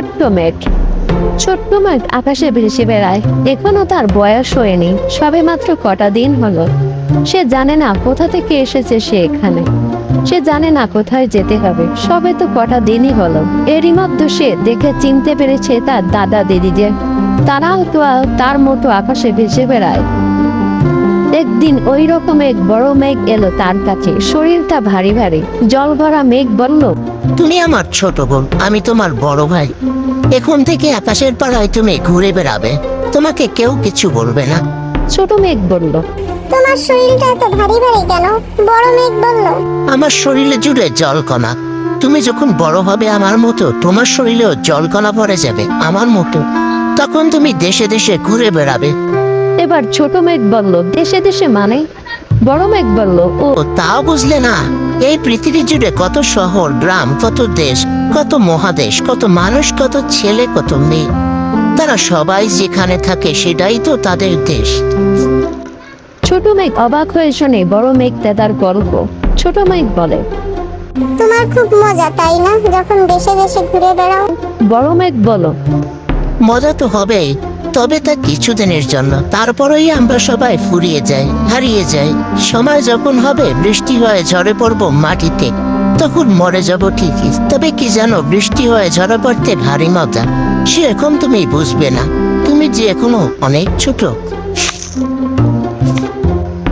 ছোট্ট মেঘ। ছোট্ট মেঘ আকাশে ভেসে বেড়ায়। এখনো তার বয়স হয়নি, সবে মাত্র কটা দিন হলো। সে জানে না কোথা থেকে এসেছে সে এখানে। সে জানে না কোথায় যেতে হবে, সবে তো কটা দিনই হলো। এরই মধ্যে সে দেখে চিনতে পেরেছে তার দাদা দিদিদের। তারাও তো তার মতো আকাশে ভেসে বেড়ায়। একদিন ওই রকম এক বড় মেঘ এলো তার কাছে, শরীরটা ভারী ভারী। জল ভরা মেঘ বলল, তুমি আমার ছোট বোন, আমি তোমার বড় ভাই। এখন থেকে আকাশের পাড়ায় তুমি ঘুরে বেড়াবে, তোমাকে কেউ কিছু বলবে না। ছোট মেঘ বলল, তোমার শরীরটা এত ভারী ভারী কেন? বড় মেঘ বলল, আমার শরীরে জুড়ে জলকণা। তুমি যখন বড় হবে আমার মতো, তোমার শরীরেও জলকণা পড়ে যাবে আমার মতো। তখন তুমি দেশে দেশে ঘুরে বেড়াবে। এবার ছোট মেঘ বলল, দেশে দেশে মানে? বড় মেঘ বলল, ও ও তাও বুঝলে না? এই পৃথিবী জুড়ে কত শহর, গ্রাম, কত দেশ, কত মহাদেশ, কত মানুষ, কত ছেলে, কত মেয়ে। তারা সবাই যেখানে থাকে সেটাই তো তাদের দেশ। ছোট মেঘ অবাক হয়ে শোনে বড় মেঘ দাদার গল্প। ছোট মেঘ বলে, তোমার খুব মজা তাই না, যখন দেশে দেশে ঘুরে বেড়াও? বড় মেঘ বলল, মজা তো হবেই, তবে তা কিছুদিনের জন্য। তারপরেই আমরা সবাই ফুরিয়ে যাই, হারিয়ে যাই। সময় যখন হবে বৃষ্টি হয়ে ঝরে পড়বো মাটিতে, তখন মরে যাব ঠিকই। তবে কি জানো, বৃষ্টি হয়ে ঝরে পড়তে ভারী মজা। সে এখন তুমি বুঝবে না, তুমি যে এখনো অনেক ছোট।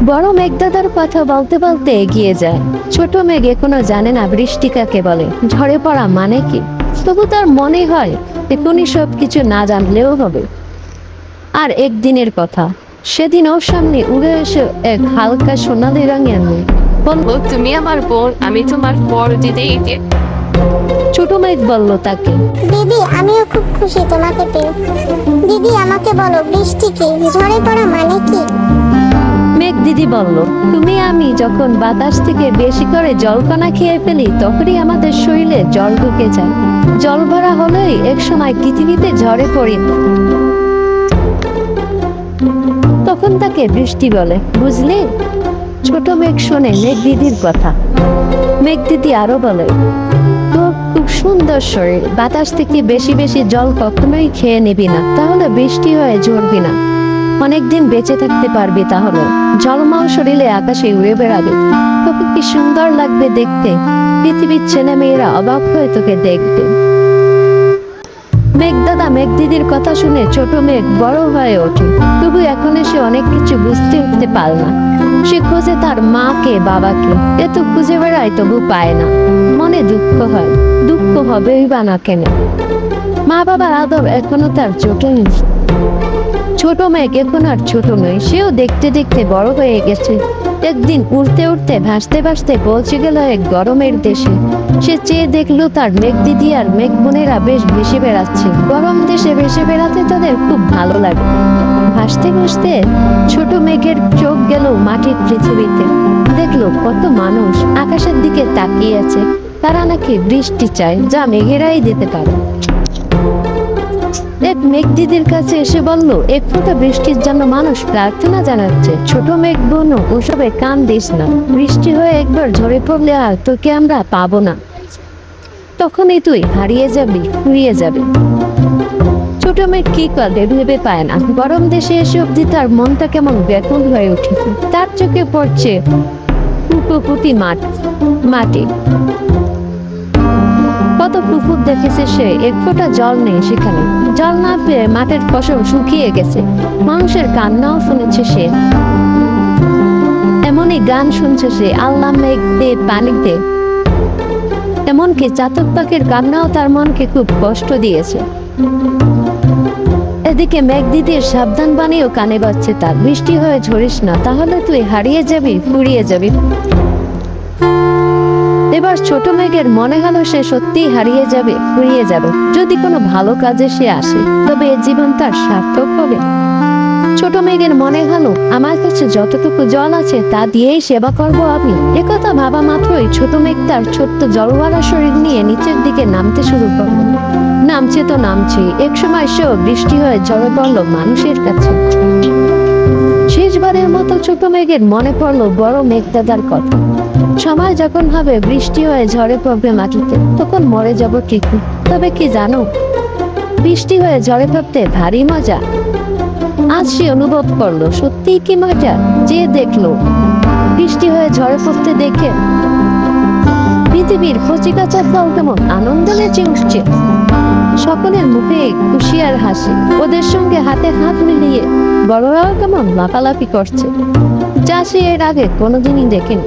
বড় মেঘ দাদার কথা বলতে বলতে এগিয়ে যায়। ছোট মেঘ এখনো জানে না বৃষ্টি কাকে বলে, ঝরে পড়া মানে কি। তবু তার মনে হয় এখনই সবকিছু না জানলেও হবে। আর একদিনের কথা, সেদিন ওর সামনে উড়ে এসে এক হালকা সোনালি রঙের মেঘ। বলবো, তুমি আমার বোন, আমি তোমার বড় দিদি। ছোট মেঘ বলল তাকে, দিদি, আমিও খুব খুশি তোমাকে পেয়ে। দিদি, আমাকে বলো, বৃষ্টি কি, ঝরে পড়া মানে কি? মেঘ দিদি বলল, তুমি আমি যখন বাতাস থেকে বেশি করে জলকণা খেয়ে ফেলি, তখনই আমাদের শরীরে জল ঢুকে যায়। জল ভরা হলেই এক সময় পৃথিবীতে ঝরে পড়ি, তখন তাকে বৃষ্টি বলে, বুঝলে? ছোট মেঘ শোনে মেঘ দিদির কথা। মেঘ দিদি আরো বলে, তোর খুব সুন্দর শরীর, বাতাস থেকে বেশি বেশি জল কখনোই খেয়ে নিবি না, তাহলে বৃষ্টি হয়ে ঝরবি না। অনেকদিন বেঁচে থাকতে পারবি, তাহলে জলমল শরীরে আকাশে উড়ে বেড়াবে। তোকে কি সুন্দর লাগবে দেখতে, পৃথিবীর ছেলে মেয়েরা অবাক হয়ে তোকে দেখবে। মেঘ দাদা মেঘ দিদির কথা শুনে ছোট মেঘ বড় হয়ে ওঠে। তবু এখন সে অনেক কিছু বুঝতে উঠতে পারে না। সে খোঁজে তার মাকে, বাবাকে, এত খুঁজে বেড়ায় তবু পায় না। মনে দুঃখ হয়, দুঃখ হবেই বা না কেন। মা বাবার আদর এখনো তার চোখে। ছোট মেঘ এখন আর ছোট নয়, সেও দেখতে দেখতে বড় হয়ে গেছে। একদিন উড়তে উড়তে ভাসতে ভাসতে পৌঁছে গেল এক গরমের দেশে। সে চেয়ে দেখলো তার মেঘ দিদি আর মেঘ বোনেরা বেশ ভেসে বেড়াচ্ছে। গরম দেশে ভেসে বেড়াতে তাদের খুব ভালো লাগে। ভাসতে ভাসতে ছোট মেঘের চোখ গেল মাটির পৃথিবীতে। দেখলো কত মানুষ আকাশের দিকে তাকিয়ে আছে। তারা নাকি বৃষ্টি চায়, যা মেঘেরাই দিতে পারে। এক মেঘ দিদির কাছে এসে বলল, এক ফোঁটা বৃষ্টির জন্য মানুষ প্রার্থনা জানাচ্ছে। ছোট মেঘ বোন, ওসবে কান দিস না। বৃষ্টি হয়ে একবার ঝরে পড়লে আর তোকে আমরা পাবো না, তখনই তুই হারিয়ে যাবি, ফুরিয়ে যাবে। ছোট মেঘ কি করবে ভেবে পায় না। গরম দেশে এসে অব্দি তার মনটা কেমন ব্যাকুল হয়ে উঠেছে। তার চোখে পড়ছে ফুটি মাটি। কত পুকুর দেখেছে সে, এক ফোঁটা জল নেই সেখানে। জল না পেয়ে মাঠের ফসল শুকিয়ে গেছে। মানুষের কান্নাও শুনেছে সে, এমনই গান শুনছে সে, আল্লাহ মেঘ দে পানি দে। এমনকি চাতক পাখির কান্নাও তার মনকে খুব কষ্ট দিয়েছে। এদিকে মেঘ দিদির সাবধান বাণীও কানে বাজছে তার, বৃষ্টি হয়ে ঝরিস না, তাহলে তুই হারিয়ে যাবি, ফুরিয়ে যাবি। এবার ছোট মেঘের মনে হলো সে সত্যিই হারিয়ে যাবে, ফুরিয়ে যাবে। যদি কোনো ভালো কাজে সে আসে, তবে এ জীবন তার সার্থক হবে। ছোট মেঘের মনে হলো, আমার কাছে যতটুকু জল আছে তা দিয়েই সেবা করব আমি। একথা ভাবা মাত্রই ছোট মেঘ তার ছোট্ট জলওয়ালা শরীর নিয়ে নিচের দিকে নামতে শুরু করলো। নামছে তো নামছে, একসময় সেও বৃষ্টি হয়ে ঝরে পড়লো মানুষের কাছে। শেষবারের মতো ছোট মেঘের মনে পড়লো বড় মেঘ দাদার কথা। সময় যখন হবে বৃষ্টি হয়ে ঝরে পড়বে মাটিতে, তখন মরে যাব ঠিকই। তবে কি জানো, বৃষ্টি হয়ে ঝড়ে ভাবতে ভারী মজা। আজ সে অনুভব করলো সত্যিই কি মজা। যে দেখলো বৃষ্টি হয়ে ঝড়ে পড়তে দেখে পৃথিবীর কচি কাঁচা ফল কেমন আনন্দ নেচে উঠছে। সকলের মুখে খুশি আর হাসি। ওদের সঙ্গে হাতে হাত মিলিয়ে বড়রাও কেমন লাফালাফি করছে, যা সে এর আগে কোনোদিনই দেখেনি।